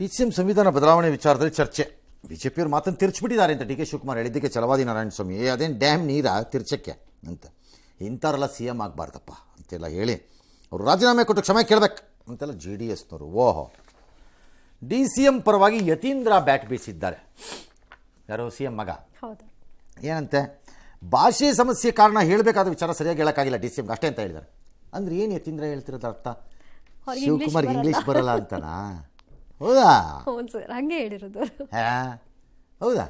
DCM ಸಂವಿಧಾನ ಬದಲಾವಣೆ ವಿಚಾರದಲ್ಲಿ ಚರ್ಚೆ. ಬಿಜೆಪಿಯವರು ಮಾತನ್ನು ತಿರ್ಚಿಬಿಟ್ಟಿದ್ದಾರೆ ಅಂತ ಡಿ ಕೆ ಶಿವಕುಮಾರ್ ಹೇಳಿದ್ದಕ್ಕೆ ಛಲವಾದಿ ನಾರಾಯಣ ಸ್ವಾಮಿ ಅದೇನು ಡ್ಯಾಮ್ ನೀರ ತಿರ್ಚಕ್ಕೆ ಅಂತ, ಇಂಥವರೆಲ್ಲ CM ಆಗಬಾರ್ದಪ್ಪ ಅಂತೆಲ್ಲ ಹೇಳಿ ಅವರು ರಾಜೀನಾಮೆ ಕೊಟ್ಟು ಕ್ಷಮೆ ಕೇಳಬೇಕು ಅಂತೆಲ್ಲ JDSನವರು. ಓಹೋ, DCM ಪರವಾಗಿ ಯತೀಂದ್ರ ಬ್ಯಾಟ್ ಬೀಸಿದ್ದಾರೆ. ಯಾರು? CM ಮಗ. ಹೌದು. ಏನಂತೆ, ಭಾಷೆ ಸಮಸ್ಯೆ ಕಾರಣ ಹೇಳಬೇಕಾದ ವಿಚಾರ ಸರಿಯಾಗಿ ಹೇಳೋಕ್ಕಾಗಿಲ್ಲ DCM ಅಷ್ಟೇ ಅಂತ ಹೇಳಿದ್ದಾರೆ. ಅಂದ್ರೆ ಏನು ಯತೀಂದ್ರ ಹೇಳ್ತಿರೋದು ಅರ್ಥ? ಶಿವಕುಮಾರ್ ಇಂಗ್ಲೀಷ್ ಬರಲ್ಲ ಅಂತನಾ? ಹೌದಾ? ಹೌದು ಸರ್, ಹಂಗೆ ಹೇಳಿರೋದು. ಹೌದಾ?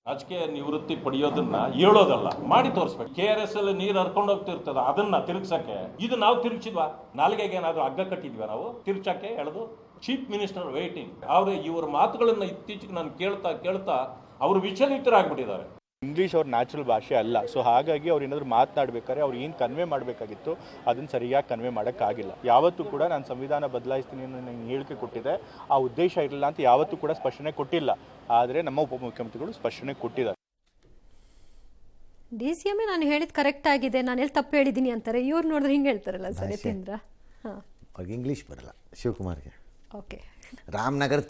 ರಾಜಕೀಯ ನಿವೃತ್ತಿ ಪಡೆಯೋದನ್ನ ಹೇಳೋದಲ್ಲ, ಮಾಡಿ ತೋರಿಸ್ಬೇಕು. KRS ಅಲ್ಲಿ ನೀರು ಹರ್ಕೊಂಡು ಹೋಗ್ತಿರ್ತದ, ಅದನ್ನ ತಿರುಗ್ಸಕ್ಕೆ ಇದು ನಾವು ತಿರುಗಿಸಿದ್ವಾ? ನಾಲ್ಗೆಗೆ ಏನಾದ್ರು ಹಗ್ಗ ಕಟ್ಟಿದ್ವಾ ನಾವು ತಿರುಚಕ್ಕೆ? ಹೇಳೋದು ಚೀಫ್ ಮಿನಿಸ್ಟರ್ ವೇಟಿಂಗ್. ಅವ್ರೆ ಇವರ ಮಾತುಗಳನ್ನ ಇತ್ತೀಚೆಗೆ ನಾನು ಕೇಳ್ತಾ ಅವರು ವಿಚಲಿತರಾಗ್ಬಿಟ್ಟಿದ್ದಾರೆ. ಇಂಗ್ಲೀಷ್ ಅವ್ರ ನ್ಯಾಚುರಲ್ ಭಾಷೆ ಅಲ್ಲ. ಸೊ ಹಾಗಾಗಿ ಅವ್ರು ಏನಾದರೂ ಮಾತನಾಡಬೇಕಾದ್ರೆ ಅವ್ರು ಏನು ಕನ್ವೆ ಮಾಡಬೇಕಾಗಿತ್ತು ಅದನ್ನು ಸರಿಯಾಗಿ ಕನ್ವೆ ಮಾಡೋಕ್ಕಾಗಿಲ್ಲ. ಯಾವತ್ತೂ ಕೂಡ ನಾನು ಸಂವಿಧಾನ ಬದಲಾಯಿಸ್ತೀನಿ ಅನ್ನೋ ನಾನು ಹೇಳಿಕೆ ಕೊಟ್ಟಿದ್ದೆ, ಆ ಉದ್ದೇಶ ಇರಲಿಲ್ಲ ಅಂತ ಯಾವತ್ತೂ ಕೂಡ ಸ್ಪಷ್ಟನೆ ಕೊಟ್ಟಿಲ್ಲ. ಆದರೆ ನಮ್ಮ ಉಪಮುಖ್ಯಮಂತ್ರಿಗಳು ಸ್ಪಷ್ಟನೆ ಕೊಟ್ಟಿದ್ದಾರೆ. DCM ನಾನು ಹೇಳಿದ್ ಕರೆಕ್ಟ್ ಆಗಿದೆ, ನಾನು ಎಲ್ಲಿ ತಪ್ಪು ಹೇಳಿದ್ದೀನಿ ಅಂತಾರೆ. ಇವ್ರು ನೋಡಿದ್ರೆ ಹಿಂಗೆ ಹೇಳ್ತಾರಲ್ಲ ಸರ್ ಯತೀಂದ್ರ. ಅವ್ರಿಗೆ ಇಂಗ್ಲೀಷ್ ಬರಲ್ಲ ಶಿವಕುಮಾರ್ಗೆ. ಓಕೆ. ರಾಮನಗರದ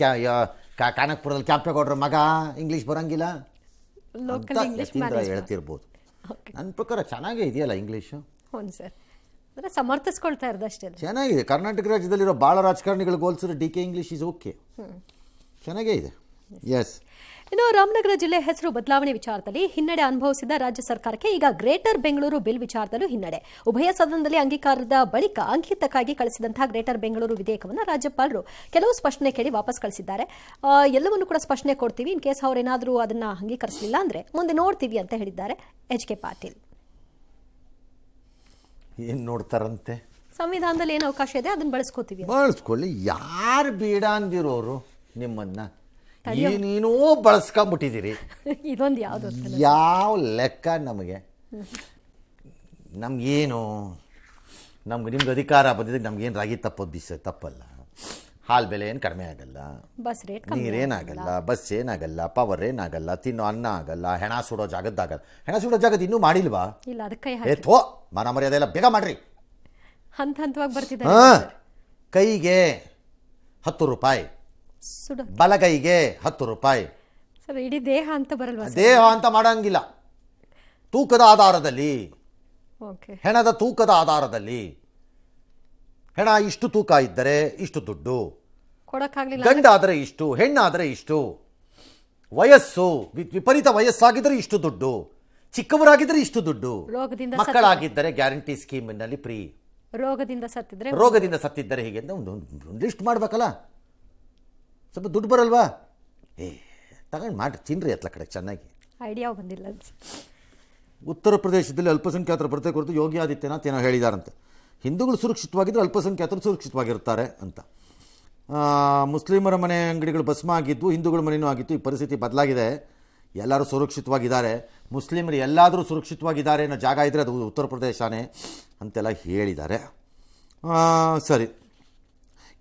ಕಾನಕಪುರದಲ್ಲಿ ಕ್ಯಾಂಪೇಗೌಡರ ಮಗ ಇಂಗ್ಲೀಷ್ ಬರಂಗಿಲ್ಲ ಅಂತ ಯತೀಂದ್ರ ಹೇಳ್ತಿರ್ಬೋದು. ನನ್ನ ಪ್ರಕಾರ ಚೆನ್ನಾಗೇ ಇದೆಯಲ್ಲ ಇಂಗ್ಲೀಷು. ಹೌದು ಸರ್, ಅಂದರೆ ಸಮರ್ಥಿಸ್ಕೊಳ್ತಾ ಇರೋದು ಅಷ್ಟೇ. ಚೆನ್ನಾಗಿದೆ. ಕರ್ನಾಟಕ ರಾಜ್ಯದಲ್ಲಿರೋ ಭಾಳ ರಾಜಕಾರಣಿಗಳಿಗೆ ಹೋಲಿಸಿದ್ರೆ DK ಇಂಗ್ಲೀಷ್ ಈಸ್ ಓಕೆ, ಚೆನ್ನಾಗೇ ಇದೆ. ಎಸ್. ಇನ್ನು ರಾಮನಗರ ಜಿಲ್ಲೆ ಹೆಸರು ಬದಲಾವಣೆ ವಿಚಾರದಲ್ಲಿ ಹಿನ್ನಡೆ ಅನುಭವಿಸಿದ ರಾಜ್ಯ ಸರ್ಕಾರಕ್ಕೆ ಈಗ ಗ್ರೇಟರ್ ಬೆಂಗಳೂರು ಬಿಲ್ ವಿಚಾರದಲ್ಲೂ ಹಿನ್ನಡೆ. ಉಭಯ ಸದನದಲ್ಲಿ ಅಂಗೀಕಾರದ ಬಳಿಕ ಅಂಕಿತಕ್ಕಾಗಿ ಕಳಿಸಿದಂತಹ ಗ್ರೇಟರ್ ಬೆಂಗಳೂರು ವಿಧೇಯಕವನ್ನು ರಾಜ್ಯಪಾಲರು ಕೆಲವು ಸ್ಪಷ್ಟನೆ ಕೇಳಿ ವಾಪಸ್ ಕಳಿಸಿದ್ದಾರೆ. ಎಲ್ಲವನ್ನು ಕೂಡ ಸ್ಪಷ್ಟನೆ ಕೊಡ್ತೀವಿ, ಇನ್ ಕೇಸ್ ಅವರೇನಾದರೂ ಅದನ್ನ ಅಂಗೀಕರಿಸಲಿಲ್ಲ ಅಂದ್ರೆ ಮುಂದೆ ನೋಡ್ತೀವಿ ಅಂತ ಹೇಳಿದ್ದಾರೆ HK ಪಾಟೀಲ್. ಏನು ನೋಡ್ತಾರಂತೆ? ಸಂವಿಧಾನದಲ್ಲಿ ಏನು ಅವಕಾಶ ಇದೆ ಅದನ್ನ ಬಳಸ್ಕೊಳ್ಳಿ. ಯಾರು ಬೇಡ ಅಂದಿರೋರು ನಿಮ್ಮನ್ನ ನೀನೋ ಬಳಸ್ಕೊಂಡ್ಬಿಟ್ಟಿದ್ದೀರಿ. ಇದೊಂದು ಯಾವ್ದು ಯಾವ ಲೆಕ್ಕ ನಮಗೆ? ನಮ್ಗೇನು ನಿಮ್ಗೆ ಅಧಿಕಾರ ಬಂದಿದ್ದಕ್ಕೆ ನಮ್ಗೇನು ರಾಗಿ ತಪ್ಪೋದು ತಪ್ಪಲ್ಲ. ಹಾಲು ಬೆಲೆ ಏನು ಕಡಿಮೆ ಆಗಲ್ಲ, ಬಸ್ ರೇಟ್ ನೀರೇನಾಗಲ್ಲ, ಬಸ್ ಏನಾಗಲ್ಲ, ಪವರ್ ಏನಾಗಲ್ಲ, ತಿನ್ನೋ ಅನ್ನ ಆಗಲ್ಲ, ಹೆಣ ಸುಡೋ ಜಾಗದ್ದಾಗಲ್ಲ. ಹೆಣ ಸುಡೋ ಜಾಗದ ಇನ್ನೂ ಮಾಡಿಲ್ವಾ? ಇಲ್ಲ, ಅದಕ್ಕೆ ಏಥೋ ಮನ ಮರ್ಯಾದೆ ಎಲ್ಲ ಬೇಗ ಮಾಡ್ರಿ. ಹಂತ ಹಂತವಾಗಿ ಬರ್ತಿದ್ದಾರೆ. ಕೈಗೆ 10 ರೂಪಾಯಿ, ಬಲಗೈಗೆ 10 ರೂಪಾಯಿ. ಸರ್, ಇಡೀ ದೇಹ ಅಂತ ಬರಲ್ವಾ? ದೇಹ ಅಂತ ಮಾಡಂಗಿಲ್ಲ, ತೂಕದ ಆಧಾರದಲ್ಲಿ, ಹೆಣದ ತೂಕದ ಆಧಾರದಲ್ಲಿ. ಹೆಣ ಇಷ್ಟು ತೂಕ ಇದ್ದರೆ ಇಷ್ಟು ದುಡ್ಡು, ಗಂಡಾದರೆ ಇಷ್ಟು, ಹೆಣ್ಣಾದರೆ ಇಷ್ಟು, ವಯಸ್ಸು ವಿಪರೀತ ವಯಸ್ಸಾಗಿದ್ರೆ ಇಷ್ಟು ದುಡ್ಡು, ಚಿಕ್ಕವರಾಗಿದ್ದರೆ ಇಷ್ಟು ದುಡ್ಡು, ಮಕ್ಕಳಾಗಿದ್ದರೆ ಗ್ಯಾರಂಟಿ ಸ್ಕೀಮಿನಲ್ಲಿ ಫ್ರೀ, ರೋಗದಿಂದ ಸತ್ತಿದ್ದರೆ ಹೀಗೆ ಒಂದು ಲಿಸ್ಟ್ ಮಾಡ್ಬೇಕಲ್ಲ. ಸ್ವಲ್ಪ ದುಡ್ಡು ಬರಲ್ವಾ? ತಗೊಂಡು ಮಾಡಿ ತಿನ್ರಿ ಅತ್ಲ ಕಡೆ ಚೆನ್ನಾಗಿ. ಐಡಿಯಾ ಬಂದಿಲ್ಲ. ಉತ್ತರ ಪ್ರದೇಶದಲ್ಲಿ ಅಲ್ಪಸಂಖ್ಯಾತರ ಭದ್ರತೆ ಕುರಿತು ಯೋಗಿ ಆದಿತ್ಯನಾಥ್ ಏನೋ ಹೇಳಿದಾರಂತೆ. ಹಿಂದೂಗಳು ಸುರಕ್ಷಿತವಾಗಿದ್ದರೆ ಅಲ್ಪಸಂಖ್ಯಾತರು ಸುರಕ್ಷಿತವಾಗಿರ್ತಾರೆ ಅಂತ. ಮುಸ್ಲಿಮರ ಮನೆ ಅಂಗಡಿಗಳು ಭಸ್ಮ ಆಗಿದ್ದು, ಹಿಂದೂಗಳ ಮನೆಯೂ ಆಗಿತ್ತು. ಈ ಪರಿಸ್ಥಿತಿ ಬದಲಾಗಿದೆ, ಎಲ್ಲರೂ ಸುರಕ್ಷಿತವಾಗಿದ್ದಾರೆ. ಮುಸ್ಲಿಮರು ಎಲ್ಲಾದರೂ ಸುರಕ್ಷಿತವಾಗಿದ್ದಾರೆ ಅನ್ನೋ ಜಾಗ ಇದ್ದರೆ ಅದು ಉತ್ತರ ಪ್ರದೇಶನೇ ಅಂತೆಲ್ಲ ಹೇಳಿದ್ದಾರೆ. ಸರಿ,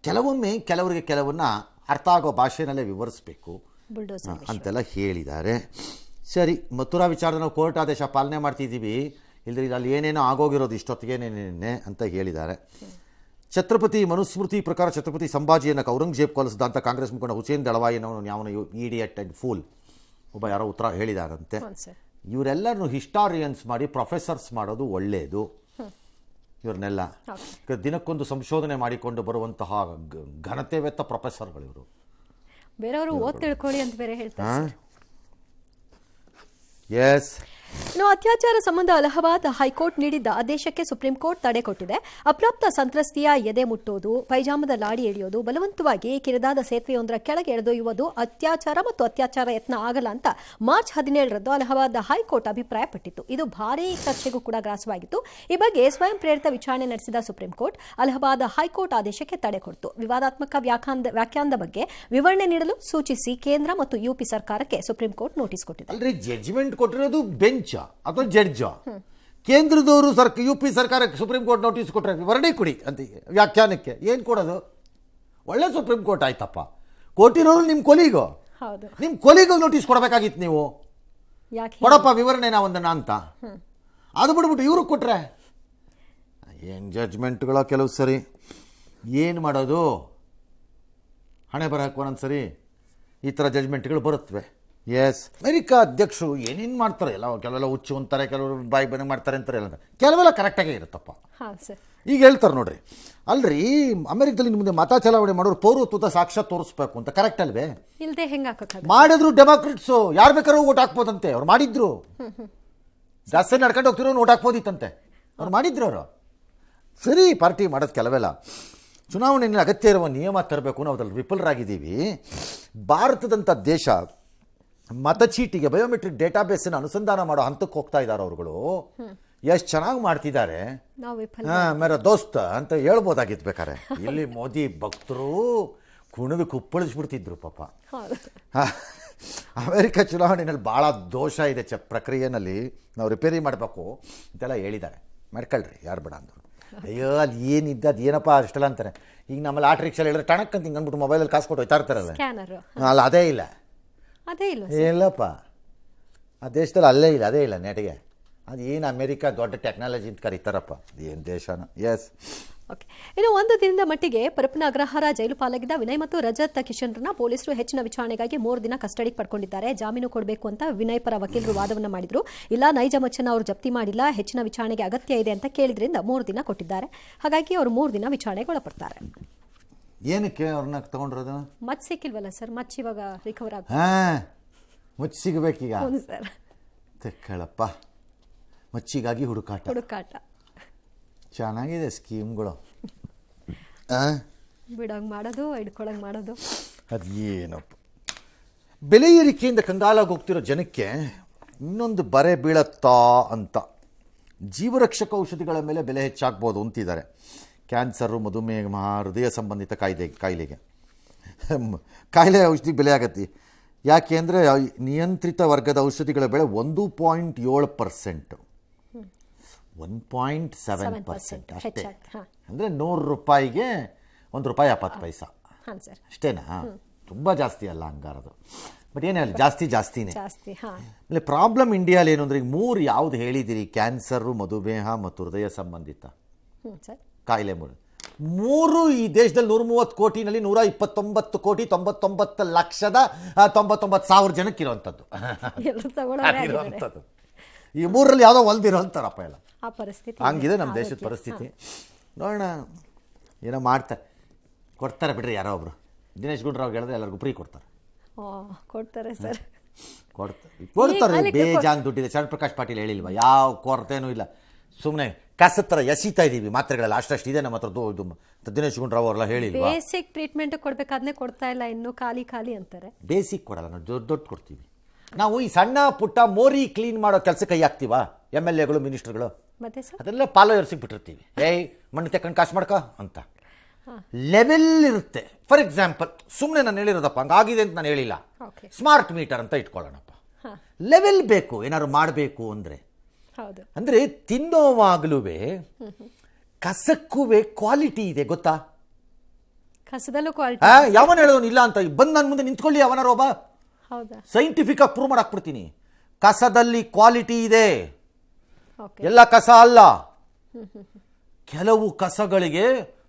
ಕೆಲವೊಮ್ಮೆ ಕೆಲವರಿಗೆ ಕೆಲವನ್ನ ಅರ್ಥ ಆಗೋ ಭಾಷೆನಲ್ಲೇ ವಿವರಿಸಬೇಕು ಅಂತೆಲ್ಲ ಹೇಳಿದ್ದಾರೆ. ಸರಿ, ಮಥುರಾ ವಿಚಾರದ ನಾವು ಕೋರ್ಟ್ ಆದೇಶ ಪಾಲನೆ ಮಾಡ್ತಿದ್ದೀವಿ, ಇಲ್ಲದ್ರೆ ಅಲ್ಲಿ ಏನೇನೋ ಆಗೋಗಿರೋದು ಇಷ್ಟೊತ್ತಿಗೇನೇನೇ ಅಂತ ಹೇಳಿದ್ದಾರೆ. ಛತ್ರಪತಿ ಮನುಸ್ಮೃತಿ ಪ್ರಕಾರ ಛತ್ರಪತಿ ಸಂಭಾಜಿಯನ್ನು ಔರಂಗಜೇಬ್ ಕೊಲಿಸಿದ ಅಂತ ಕಾಂಗ್ರೆಸ್ ಮುಖಂಡ ಹುಸೇನ್ ದಳವಾಯಿನವನು ಯಾವನು ಇಡಿಯಟ್ ಆ್ಯಂಡ್ ಫೂಲ್ ಒಬ್ಬ ಯಾರೋ ಉತ್ತರ ಹೇಳಿದಾರಂತೆ. ಇವರೆಲ್ಲರನ್ನು ಹಿಸ್ಟಾರಿಯನ್ಸ್ ಮಾಡಿ ಪ್ರೊಫೆಸರ್ಸ್ ಮಾಡೋದು ಒಳ್ಳೆಯದು. ಇವ್ರನ್ನೆಲ್ಲ ದಿನಕ್ಕೊಂದು ಸಂಶೋಧನೆ ಮಾಡಿಕೊಂಡು ಬರುವಂತಹ ಘನತೆವೆತ್ತ ಪ್ರೊಫೆಸರ್ಗಳು ಇವರು. ಬೇರೆಯವರು ಓದ್ ತಿಳ್ಕೊಳ್ಳಿ ಅಂತ ಬೇರೆ ಹೇಳ್ತಾರೆ. ಎಸ್. ಇನ್ನು ಅತ್ಯಾಚಾರ ಸಂಬಂಧ ಅಲಹಾಬಾದ್ ಹೈಕೋರ್ಟ್ ನೀಡಿದ್ದ ಆದೇಶಕ್ಕೆ ಸುಪ್ರೀಂ ಕೋರ್ಟ್ ತಡೆ ಕೊಟ್ಟಿದೆ. ಅಪ್ರಾಪ್ತ ಸಂತ್ರಸ್ತಿಯ ಎದೆ ಮುಟ್ಟೋದು, ಪೈಜಾಮದ ಲಾಡಿ ಎಳೆಯೋದು, ಬಲವಂತವಾಗಿ ಕಿರಿದಾದ ಸೇತುವೆಯೊಂದರ ಕೆಳಗೆ ಎಳೆದೊಯ್ಯುವುದು ಅತ್ಯಾಚಾರ ಮತ್ತು ಅತ್ಯಾಚಾರ ಯತ್ನ ಆಗಲ್ಲ ಅಂತ ಮಾರ್ಚ್ 17ರಂದು ಅಲಹಾಬಾದ್ ಹೈಕೋರ್ಟ್ ಅಭಿಪ್ರಾಯಪಟ್ಟಿತ್ತು. ಇದು ಭಾರೀ ಚರ್ಚೆಗೂ ಕೂಡ ಗ್ರಾಸವಾಗಿತ್ತು. ಈ ಬಗ್ಗೆ ಸ್ವಯಂ ಪ್ರೇರಿತ ವಿಚಾರಣೆ ನಡೆಸಿದ ಸುಪ್ರೀಂ ಕೋರ್ಟ್ ಅಲಹಾಬಾದ್ ಹೈಕೋರ್ಟ್ ಆದೇಶಕ್ಕೆ ತಡೆ ಕೊಟ್ಟಿತು. ವಿವಾದಾತ್ಮಕ ವ್ಯಾಖ್ಯಾನದ ಬಗ್ಗೆ ವಿವರಣೆ ನೀಡಲು ಸೂಚಿಸಿ ಕೇಂದ್ರ ಮತ್ತು UP ಸರ್ಕಾರಕ್ಕೆ ಸುಪ್ರೀಂ ಕೋರ್ಟ್ ನೋಟಿಸ್ ಕೊಟ್ಟಿದೆ. ಜಡ್ಜ್ಮೆಂಟ್ ಕೊಟ್ಟಿರೋದು ಬೆಂಚ್ ಅಥವಾ ಜಡ್ಜ? ಕೇಂದ್ರದವರು UP ಸರ್ಕಾರಕ್ಕೆ ಸುಪ್ರೀಂ ಕೋರ್ಟ್ ನೋಟಿಸ್ ಕೊಟ್ಟರೆ ವಿವರಣೆ ಕೊಡಿ ಅಂತ ವ್ಯಾಖ್ಯಾನಕ್ಕೆ ಏನು ಕೊಡೋದು? ಒಳ್ಳೆ ಸುಪ್ರೀಂ ಕೋರ್ಟ್ ಆಯ್ತಪ್ಪ, ಕೊಟ್ಟಿರೋರು ನಿಮ್ಮ ಕೊಲಿಗೂ ನೋಟಿಸ್ ಕೊಡಬೇಕಾಗಿತ್ತು. ನೀವು ಕೊಡಪ್ಪ ವಿವರಣೆನ ಒಂದನ್ನ ಅಂತ ಅದು ಬಿಡ್ಬಿಟ್ಟು ಇವ್ರಿಗೆ ಕೊಟ್ರೆ ಏನು ಜಡ್ಜ್ಮೆಂಟ್ಗಳ ಕೆಲವು ಸರಿ. ಏನು ಮಾಡೋದು? ಹಣೆ ಬರಕ್ಕೆ ಒಂದೊಂದ್ಸರಿ ಈ ಥರ ಜಜ್ಮೆಂಟ್ಗಳು ಬರುತ್ತವೆ. ಎಸ್, ಅಮೆರಿಕಾ ಅಧ್ಯಕ್ಷರು ಏನೇನು ಮಾಡ್ತಾರೆ, ಕೆಲವೆಲ್ಲ ಹುಚ್ಚು ಅಂತಾರೆ, ಕೆಲವರು ಬಾಯಿ ಬನ್ನಿ ಮಾಡ್ತಾರೆ ಅಂತಾರೆ, ಎಲ್ಲ ಕೆಲವೆಲ್ಲ ಕರೆಕ್ಟಾಗೇ ಇರುತ್ತಪ್ಪ. ಹಾಂ ಸರ್. ಈಗ ಹೇಳ್ತಾರೆ ನೋಡ್ರಿ, ಅಲ್ರಿ ಅಮೆರಿಕದಲ್ಲಿ ಮುಂದೆ ಮತ ಚಲಾವಣೆ ಮಾಡೋರು ಪೌರತ್ವದ ಸಾಕ್ಷಾತ್ ತೋರಿಸ್ಬೇಕು ಅಂತ, ಕರೆಕ್ಟ್ ಅಲ್ವೇ? ಇಲ್ಲದೆ ಹೆಂಗೆ ಹಾಕೋಕ್ಕಾಗ? ಮಾಡಿದ್ರು ಡೆಮಾಕ್ರೆಟ್ಸು, ಯಾರು ಬೇಕಾದ್ರೂ ಓಟ್ ಹಾಕ್ಬೋದಂತೆ. ಅವ್ರು ಮಾಡಿದ್ರು, ಜಾಸ್ತಿ ನಡ್ಕೊಂಡು ಹೋಗ್ತಿರೋ ಓಟ್ ಹಾಕ್ಬೋದಿತ್ತಂತೆ, ಅವ್ರು ಮಾಡಿದ್ರು. ಅವರು ಸರಿ, ಪಾರ್ಟಿ ಮಾಡೋದು ಕೆಲವೆಲ್ಲ. ಚುನಾವಣೆಯಲ್ಲಿ ಅಗತ್ಯ ಇರುವ ನಿಯಮ ತರಬೇಕು, ನಾವು ಅದ್ರಲ್ಲಿ ವಿಫಲರಾಗಿದ್ದೀವಿ. ಭಾರತದಂಥ ದೇಶ ಮತಚೀಟಿಗೆ ಬಯೋಮೆಟ್ರಿಕ್ ಡೇಟಾಬೇಸನ್ನು ಅನುಸಂಧಾನ ಮಾಡೋ ಹಂತಕ್ಕೆ ಹೋಗ್ತಾ ಇದ್ದಾರೆ ಅವರುಗಳು. ಎಷ್ಟು ಚೆನ್ನಾಗಿ ಮಾಡ್ತಿದ್ದಾರೆ. ಮೇರ ದೋಸ್ತ ಅಂತ ಹೇಳ್ಬೋದಾಗಿತ್ತು ಬೇಕಾರೆ. ಇಲ್ಲಿ ಮೋದಿ ಭಕ್ತರು ಕುಣಿದು ಕುಪ್ಪಳಿಸ್ಬಿಡ್ತಿದ್ರು ಪಾಪ. ಅಮೆರಿಕ ಚುನಾವಣೆಯಲ್ಲಿ ಭಾಳ ದೋಷ ಇದೆ, ಪ್ರಕ್ರಿಯೆಯಲ್ಲಿ ನಾವು ರಿಪೇರಿ ಮಾಡಬೇಕು ಅಂತೆಲ್ಲ ಹೇಳಿದ್ದಾರೆ. ಮಾಡ್ಕೊಳ್ರಿ, ಯಾರು ಬೇಡ ಅಂದರು. ಅಯ್ಯೋ, ಅಲ್ಲಿ ಏನಿದ್ದ ಅದು ಏನಪ್ಪ ಅಷ್ಟೆಲ್ಲ ಅಂತಾರೆ. ಈಗ ನಮ್ಮಲ್ಲಿ ಆಟೋ ರಿಕ್ಷಾಲಿ ಹೇಳಿದ್ರೆ ಟಣಕ್ ಅಂತ ಹಿಂಗೆ ಅಂದ್ಬಿಟ್ಟು ಮೊಬೈಲಲ್ಲಿ ಕಾಸು ಕೊಟ್ಟು ಹೋಯ್ತಾ ಇರ್ತಾರಲ್ಲ, ಅಲ್ಲ ಅದೇ ಇಲ್ಲ, ಅದೇ ಇಲ್ಲ ಇಲ್ಲಪ್ಪ ಆ ದೇಶದಲ್ಲಿ ಅಲ್ಲೇ ಇಲ್ಲ, ಅದೇ ಇಲ್ಲ ನೆಟಿಗೆ. ಅದು ಏನು ಅಮೇರಿಕಾ ದೊಡ್ಡ ಟೆಕ್ನಾಲಜಿ ಅಂತ ಕರೀತಾರಪ್ಪ, ಏನು ದೇಶನ. ಎಸ್. ಓಕೆ. ಇನ್ನು ಒಂದು ದಿನದ ಮಟ್ಟಿಗೆ ಪರಪ್ಪನ ಅಗ್ರಹಾರ ಜೈಲು ಪಾಲಾಗಿದ್ದ ವಿನಯ್ ಮತ್ತು ರಜತ್ ಕಿಶನ್ರನ್ನ ಪೊಲೀಸರು ಹೆಚ್ಚಿನ ವಿಚಾರಣೆಗಾಗಿ 3 ದಿನ ಕಸ್ಟಡಿಗೆ ಪಡ್ಕೊಂಡಿದ್ದಾರೆ. ಜಾಮೀನು ಕೊಡಬೇಕು ಅಂತ ವಿನಯ್ ಪರ ವಕೀಲರು ವಾದವನ್ನು ಮಾಡಿದ್ರು. ಇಲ್ಲ, ನೈಜ ಮಚ್ಚನ್ನ ಅವರು ಜಪ್ತಿ ಮಾಡಿಲ್ಲ, ಹೆಚ್ಚಿನ ವಿಚಾರಣೆಗೆ ಅಗತ್ಯ ಇದೆ ಅಂತ ಕೇಳಿದ್ರಿಂದ 3 ದಿನ ಕೊಟ್ಟಿದ್ದಾರೆ. ಹಾಗಾಗಿ ಅವರು 3 ದಿನ ವಿಚಾರಣೆಗೆ ಒಳಪಡ್ತಾರೆ. ಏನಕ್ಕೆ ಅವ್ರನ್ನ ತಗೊಂಡಿರೋದು? ಮಚ್ ಸಿಕ್ಕಿಲ್ವಲ್ಲ ಸರ್, ಮಚ್ ಇವಾಗ ರಿಕವರ್ ಆಗ ಮಚ್ಚಿ ಸಿಗಬೇಕೀಗ. ಸರ್ ತೆಕ್ಕಳಪ್ಪ, ಮಚ್ಚಿಗಾಗಿ ಹುಡುಕಾಟ. ಚೆನ್ನಾಗಿದೆ ಸ್ಕೀಮ್ಗಳು. ಬಿಡೋಂಗೆ ಮಾಡೋದು, ಹಿಡ್ಕೊಳಂಗೆ ಮಾಡೋದು. ಅದು ಏನಪ್ಪ, ಬೆಲೆ ಏರಿಕೆಯಿಂದ ಕಂಗಾಲಾಗಿ ಹೋಗ್ತಿರೋ ಜನಕ್ಕೆ ಇನ್ನೊಂದು ಬರೆ ಬೀಳತ್ತಾ ಅಂತ ಜೀವರಕ್ಷಕ ಔಷಧಿಗಳ ಮೇಲೆ ಬೆಲೆ ಹೆಚ್ಚಾಗ್ಬೋದು ಅಂತಿದ್ದಾರೆ. ಕ್ಯಾನ್ಸರು, ಮಧುಮೇಹ, ಹೃದಯ ಸಂಬಂಧಿತ ಕಾಯಿಲೆಗೆ ಕಾಯಿಲೆ ಔಷಧಿಗೆ ಬೆಲೆ ಆಗತ್ತೆ. ಯಾಕೆ ಅಂದರೆ ನಿಯಂತ್ರಿತ ವರ್ಗದ ಔಷಧಿಗಳ ಬೆಲೆ 1.7%, 1.7% ಅಷ್ಟೇ. ಅಂದರೆ 100 ರೂಪಾಯಿಗೆ ₹1.70 ಅಷ್ಟೇನಾ? ತುಂಬ ಜಾಸ್ತಿ ಅಲ್ಲ ಹಂಗಾರದು. ಬಟ್ ಏನೇ ಅಲ್ಲ, ಜಾಸ್ತಿನೇ. ಆಮೇಲೆ ಪ್ರಾಬ್ಲಮ್ ಇಂಡಿಯಾಲಿ ಏನು ಅಂದರೆ, ಈಗ 3 ಯಾವುದು ಹೇಳಿದಿರಿ, ಕ್ಯಾನ್ಸರು, ಮಧುಮೇಹ ಮತ್ತು ಹೃದಯ ಸಂಬಂಧಿತ ಕಾಯಿಲೆ. 3 ಈ ದೇಶದಲ್ಲಿ 130 ಕೋಟಿನಲ್ಲಿ 129,99,99,99,000 ಜನಕ್ಕೆ ಇರೋವಂಥದ್ದು. ಈ 3ರಲ್ಲಿ ಯಾವುದೋ ಒಂದಿರೋ ಅಂತಾರಪ್ಪ ಎಲ್ಲ. ಹಂಗಿದೆ ನಮ್ಮ ದೇಶದ ಪರಿಸ್ಥಿತಿ. ನೋಡೋಣ, ಏನೋ ಮಾಡ್ತಾರೆ, ಕೊಡ್ತಾರೆ ಬಿಡ್ರಿ. ಯಾರೋ ಒಬ್ರು ದಿನೇಶ್ ಗುಂಡೂರಾವ್ ಹೇಳಿದ್ರೆ ಎಲ್ಲರಿಗೂ ಫ್ರೀ ಕೊಡ್ತಾರೆ. ಸರ್ ಕೊಡ್ತಾರೆ, ಬೇಜಾನ್ ದುಡ್ಡಿದೆ. ಶರಣ್ ಪ್ರಕಾಶ್ ಪಾಟೀಲ್ ಹೇಳಿಲ್ವಾ, ಯಾವ ಕೊರತೆನೂ ಇಲ್ಲ, ಸುಮ್ಮನೆ ಕಸದ ಥರ ಎಸಿತಾ ಇದ್ದೀವಿ ಮಾತ್ರೆಗಳೆಲ್ಲ, ಅಷ್ಟಷ್ಟು ಇದೆ ನಮ್ಮ ಹತ್ರ. ದಿನೇಶ್ ಗುಂಡೂರಾವ್ ಅವರೆಲ್ಲ ಹೇಳಿಲ್ವಾ, ಬೇಸಿಕ್ ಟ್ರೀಟ್ಮೆಂಟ್ ಕೊಡಬೇಕಾದ್ರೆ ಕೊಡ್ತಾ ಇಲ್ಲ, ಇನ್ನು ಖಾಲಿ ಅಂತಾರೆ. ಬೇಸಿಕ್ ಕೊಡಲ್ಲ, ನಾವು ದೊಡ್ಡ ಕೊಡ್ತೀವಿ. ನಾವು ಈ ಸಣ್ಣ ಪುಟ್ಟ ಮೋರಿ ಕ್ಲೀನ್ ಮಾಡೋ ಕೆಲಸ ಕೈ ಹಾಕ್ತೀವಾ MLAಗಳು, ಮಿನಿಸ್ಟರ್ಗಳು, ಅದೆಲ್ಲ ಪಾಲೋಯರ್ಸಿಗೆ ಬಿಟ್ಟಿರ್ತೀವಿ. ಮಣ್ಣು ತೆಕ್ಕೊಂಡು ಕಾಸು ಮಾಡ್ಕೊ ಅಂತ ಲೆವೆಲ್ ಇರುತ್ತೆ. ಫಾರ್ ಎಕ್ಸಾಂಪಲ್, ಸುಮ್ಮನೆ ನಾನು ಹೇಳಿರೋದಪ್ಪ, ಹಂಗಾಗಿದೆ ಅಂತ ನಾನು ಹೇಳಿಲ್ಲ. ಸ್ಮಾರ್ಟ್ ಮೀಟರ್ ಅಂತ ಇಟ್ಕೊಳ್ಳೋಣಪ್ಪ. ಲೆವೆಲ್ ಬೇಕು ಏನಾದ್ರು ಮಾಡಬೇಕು ಅಂದರೆ. ಅಂದರೆ ತಿನ್ನೋವಾಗಲೂ ಕಸಕ್ಕೂ ಕ್ವಾಲಿಟಿ ಇದೆ, ಗೊತ್ತಾ? ಕಸದಲ್ಲೂ ಕ್ವಾಲಿಟಿ. ಯಾವನ ಹೇಳೋನು ಇಲ್ಲ ಅಂತ, ಬಂದು ನನ್ನ ಮುಂದೆ ನಿಂತ್ಕೊಳ್ಳಿ ಅವನಾರು ಒಬ್ಬ, ಸೈಂಟಿಫಿಕ್ ಆಗಿ ಪ್ರೂವ್ ಮಾಡಕ್ ಬಿಡ್ತೀನಿ. ಕಸದಲ್ಲಿ ಕ್ವಾಲಿಟಿ ಇದೆ, ಎಲ್ಲ ಕಸ ಅಲ್ಲ. ಕೆಲವು ಕಸಗಳಿಗೆ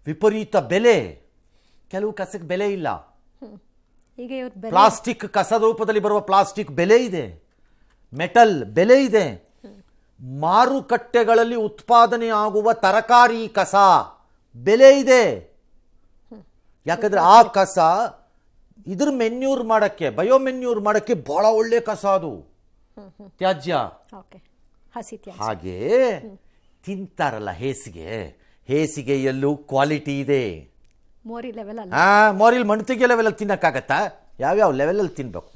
ವಿಪರೀತ ಬೆಲೆ, ಕೆಲವು ಕಸಕ್ಕೆ ಬೆಲೆ ಇಲ್ಲ. ಪ್ಲಾಸ್ಟಿಕ್, ಕಸದ ರೂಪದಲ್ಲಿ ಬರುವ ಪ್ಲಾಸ್ಟಿಕ್ ಬೆಲೆ ಇದೆ, ಮೆಟಲ್ ಬೆಲೆ ಇದೆ. ಮಾರುಕಟ್ಟೆಗಳಲ್ಲಿ ಉತ್ಪಾದನೆ ಆಗುವ ತರಕಾರಿ ಕಸ ಬೆಲೆ ಇದೆ. ಯಾಕಂದ್ರೆ ಆ ಕಸ ಇದ್ರ ಮೆನ್ಯೂರ್ ಮಾಡಕ್ಕೆ, ಬಯೋಮೆನ್ಯೂರ್ ಮಾಡಕ್ಕೆ ಬಹಳ ಒಳ್ಳೆ ಕಸ ಅದು, ತ್ಯಾಜ್ಯ. ಹಾಗೆ ತಿಂತಾರಲ್ಲ ಹೇಸಿಗೆಯಲ್ಲೂ ಕ್ವಾಲಿಟಿ ಇದೆ. ಮೋರಿಲ್ ಮಣ್ತಿಗೆ ಲೆವೆಲಲ್ಲಿ ತಿನ್ನಕ್ಕಾಗತ್ತಾ? ಯಾವ್ಯಾವ ಲೆವೆಲಲ್ಲಿ ತಿನ್ಬೇಕು.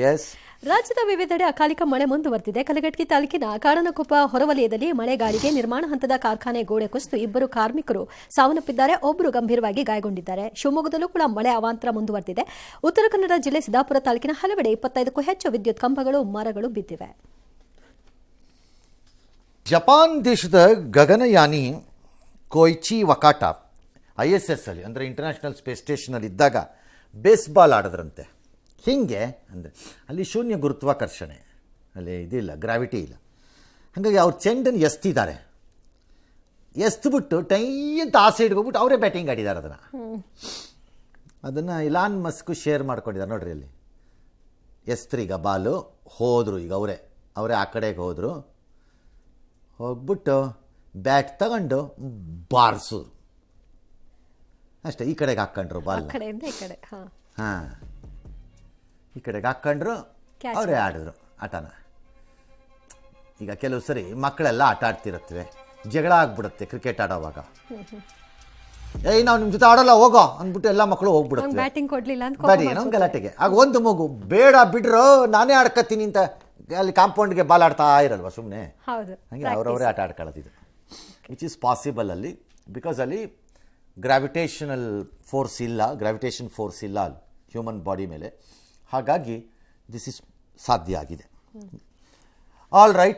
ಎಸ್. ರಾಜ್ಯದ ವಿವಿಧೆಡೆ ಅಕಾಲಿಕ ಮಳೆ ಮುಂದುವರೆದಿದೆ. ಕಲಘಟಗಿ ತಾಲೂಕಿನ ಕಾಡನಕೊಪ್ಪ ಹೊರವಲಯದಲ್ಲಿ ಮಳೆಗಾಳಿಗೆ ನಿರ್ಮಾಣ ಹಂತದ ಕಾರ್ಖಾನೆ ಗೋಡೆ ಕುಸಿದು 2 ಕಾರ್ಮಿಕರು ಸಾವನ್ನಪ್ಪಿದ್ದಾರೆ, ಒಬ್ಬರು ಗಂಭೀರವಾಗಿ ಗಾಯಗೊಂಡಿದ್ದಾರೆ. ಶಿವಮೊಗ್ಗದಲ್ಲೂ ಕೂಡ ಮಳೆ ಅವಾಂತರ ಮುಂದುವರೆದಿದೆ. ಉತ್ತರ ಕನ್ನಡ ಜಿಲ್ಲೆ ಸಿದ್ದಾಪುರ ತಾಲೂಕಿನ ಹಲವೆಡೆ 25ಕ್ಕೂ ಹೆಚ್ಚು ವಿದ್ಯುತ್ ಕಂಬಗಳು, ಮರಗಳು ಬಿದ್ದಿವೆ. ಜಪಾನ್ ದೇಶದ ಗಗನಯಾನಿ ಕೊಯ್ಚಿ ವಕಾಟ ISS ಅಲ್ಲಿ, ಅಂದರೆ ಇಂಟರ್ನ್ಯಾಷನಲ್ ಸ್ಪೇಸ್ ಸ್ಟೇಷನಲ್ಲಿ ಇದ್ದಾಗ ಬೇಸ್ಬಾಲ್ ಆಡಿದ್ರಂತೆ. ಹೀಗೆ ಅಂದರೆ ಅಲ್ಲಿ ಶೂನ್ಯ ಗುರುತ್ವಾಕರ್ಷಣೆ, ಅಲ್ಲಿ ಇದಿಲ್ಲ, ಗ್ರಾವಿಟಿ ಇಲ್ಲ. ಹಾಗಾಗಿ ಅವ್ರು ಚೆಂಡನ್ನು ಎಸ್ತಿದ್ದಾರೆ. ಎಸ್ತ್ಬಿಟ್ಟು ಟೈ ಅಂತ ಆ ಸೈಡ್ಗೆ ಹೋಗ್ಬಿಟ್ಟು ಅವರೇ ಬ್ಯಾಟಿಂಗ್ ಆಡಿದ್ದಾರೆ ಅದನ್ನು ಇಲಾನ್ ಮಸ್ಕ್ ಶೇರ್ ಮಾಡ್ಕೊಂಡಿದ್ದಾರೆ ನೋಡ್ರಿ ಅಲ್ಲಿ. ಎಸ್ತ್ರೀಗ ಬಾಲು ಹೋದರು, ಈಗ ಅವರೇ ಆ ಕಡೆಗೆ ಹೋದರು, ಹೋಗ್ಬಿಟ್ಟು ಬ್ಯಾಟ್ ತಗೊಂಡು ಬಾರಿಸಿದ್ರು ಅಷ್ಟೇ. ಈ ಕಡೆಗೆ ಹಾಕ್ಕೊಂಡ್ರು ಬಾಲ್, ಕಡೆಯಿಂದ ಈ ಕಡೆ. ಹಾಂ, ಈ ಕಡೆಗೆ ಹಾಕ್ಕೊಂಡ್ರು, ಅವರೇ ಆಡಿದ್ರು ಆಟನ. ಈಗ ಕೆಲವು ಸರಿ ಮಕ್ಕಳೆಲ್ಲ ಆಟ ಆಡ್ತಿರುತ್ತವೆ, ಜಗಳ ಆಗ್ಬಿಡುತ್ತೆ ಕ್ರಿಕೆಟ್ ಆಡೋವಾಗ. ಏಯ್ ನಾವು ನಿಮ್ಮ ಜೊತೆ ಆಡೋಲ್ಲ ಹೋಗೋ ಅಂದ್ಬಿಟ್ಟು ಎಲ್ಲ ಮಕ್ಕಳು ಹೋಗ್ಬಿಡುತ್ತೆ ಬ್ಯಾಟಿಂಗ್ ಕೊಡ್ಲಿಲ್ಲ ಅಂತ ಬರೀ ಏನೋ ಗಲಾಟೆಗೆ. ಆಗ ಒಂದು ಮಗು ಬೇಡ ಬಿಡ್ರೋ ನಾನೇ ಆಡ್ಕತ್ತೀನಿ ಅಂತ ಅಲ್ಲಿ ಕಾಂಪೌಂಡ್ಗೆ ಬಾಲ್ ಆಡ್ತಾ ಇರಲ್ವ ಸುಮ್ಮನೆ, ಹೌದು, ಹಾಗೆ ಅವರವರೇ ಆಟ ಆಡ್ಕೊಳ್ಳೋದಿದೆ. ವಿಚ್ ಈಸ್ ಪಾಸಿಬಲ್ ಅಲ್ಲಿ, ಬಿಕಾಸ್ ಅಲ್ಲಿ ಗ್ರಾವಿಟೇಷನ್ ಫೋರ್ಸ್ ಇಲ್ಲ ಅಲ್ಲಿ ಹ್ಯೂಮನ್ ಬಾಡಿ ಮೇಲೆ. ಹಾಗಾಗಿ ದಿಸ್ ಇಸ್ ಸಾಧ್ಯ ಆಗಿದೆ. All right.